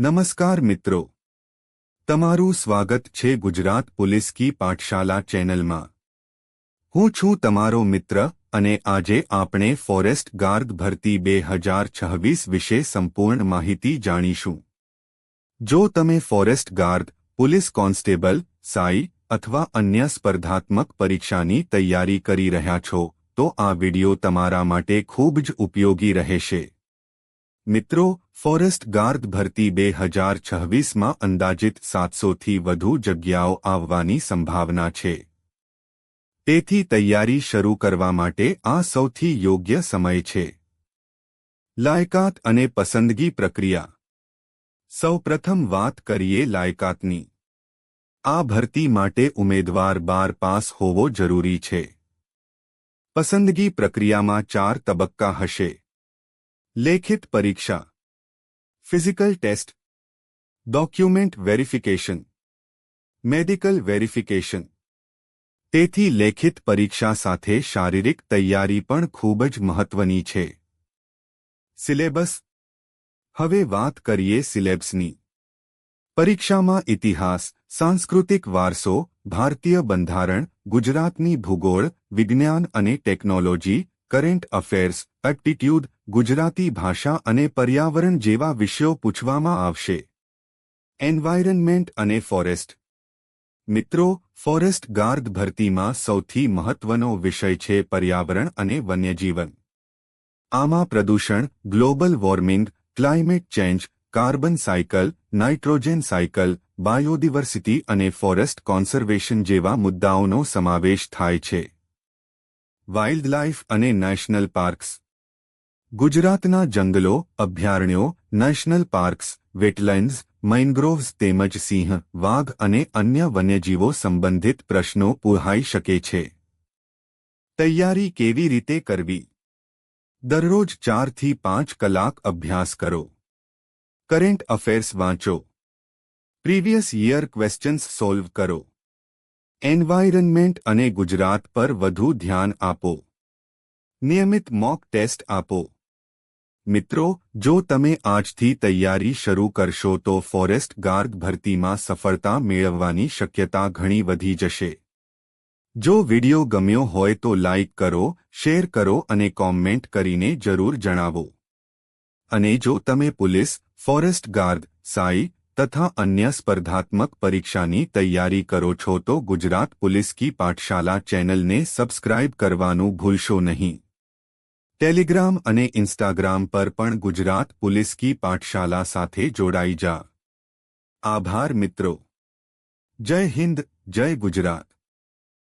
નમસ્કાર મિત્રો, તમારું સ્વાગત છે ગુજરાત પોલીસ કી પાઠશાલા ચેનલમાં। હું છું તમારો મિત્ર અને આજે આપણે ફોરેસ્ટ ગાર્ડ ભરતી 2026 વિશે સંપૂર્ણ માહિતી જાણીશું। જો તમે ફોરેસ્ટ ગાર્ડ, પોલીસ કોન્સ્ટેબલ, સાઈ અથવા અન્ય સ્પર્ધાત્મક પરીક્ષાની તૈયારી કરી રહ્યા છો તો આ વિડિયો તમારા માટે ખૂબ જ ઉપયોગી રહેશે। મિત્રો, ફોરેસ્ટ ગાર્ડ ભરતી 2026માં અંદાજિત 700થી વધુ જગ્યાઓ આવવાની સંભાવના છે। તેથી તૈયારી શરૂ કરવા માટે આ સૌથી યોગ્ય સમય છે। લાયકાત અને પસંદગી પ્રક્રિયા। સૌપ્રથમ વાત કરીએ લાયકાતની। આ ભરતી માટે ઉમેદવાર 12 પાસ હોવો જરૂરી છે। પસંદગી પ્રક્રિયામાં 4 તબક્કા હશે। લેખિત પરીક્ષા, physical test, document verification, medical verification. તેથી લેખિત પરીક્ષા સાથે શારીરિક તૈયારી પણ ખૂબ જ મહત્વની છે। સિલેબસ। હવે વાત કરીએ સિલેબસની। પરીક્ષામાં ઇતિહાસ, સાંસ્કૃતિક વારસો, ભારતીય બંધારણ, ગુજરાતની ભૂગોળ, વિજ્ઞાન અને technology, current affairs, aptitude, Gujarati ભાષા અને પર્યાવરણ જેવા વિષયો પૂછવામાં આવશે। એન્વાયરનમેન્ટ અને ફોરેસ્ટ। મિત્રો, ફોરેસ્ટ ગાર્ડ ભરતીમાં સૌથી મહત્વનો વિષય છે પર્યાવરણ અને વન્યજીવન। આમાં પ્રદૂષણ, global warming, climate change, carbon cycle, nitrogen cycle, biodiversity અને ફોરેસ્ટ કોન્ઝર્વેશન જેવા મુદ્દાઓનો સમાવેશ થાય છે। વાઇલ્ડલાઇફ અને નેશનલ પાર્ક્સ। ગુજરાતના જંગલો, અભયારણ્યો, નેશનલ પાર્ક્સ, વેટલેન્ડ્સ, મેન્ગ્રોવ્સ તેમજ સિંહ, વાઘ અને અન્ય વન્યજીવો સંબંધિત પ્રશ્નો પૂછાઈ શકે છે। તૈયારી કેવી રીતે કરવી? દરરોજ 4 થી 5 કલાક અભ્યાસ કરો। કરંટ અફેર્સ વાંચો। પ્રીવિયસ યર ક્વેશ્ચન્સ સોલ્વ કરો। એન્વાયરનમેન્ટ અને ગુજરાત પર વધુ ધ્યાન આપો। નિયમિત મોક ટેસ્ટ આપો। મિત્રો, જો તમે આજથી તૈયારી શરૂ કરશો તો ફોરેસ્ટ ગાર્ડ ભરતીમાં સફળતા મેળવવાની શક્યતા ઘણી વધી જશે। જો વિડિયો ગમ્યો હોય તો લાઇક કરો, શેર કરો અને કોમેન્ટ કરીને જરૂર જણાવો। અને જો તમે પોલીસ, ફોરેસ્ટ ગાર્ડ, સાઈ તથા અન્ય સ્પર્ધાત્મક પરીક્ષાની તૈયારી કરો છો તો ગુજરાત પોલીસ કી પાઠશાલા ચેનલને સબસ્ક્રાઇબ કરવાનું ભૂલશો નહીં। ટેલિગ્રામ અને ઇન્સ્ટાગ્રામ પર પણ ગુજરાત પોલીસ કી પાઠશાલા સાથે જોડાઈ જા। આભાર મિત્રો। જય હિન્દ, જય ગુજરાત।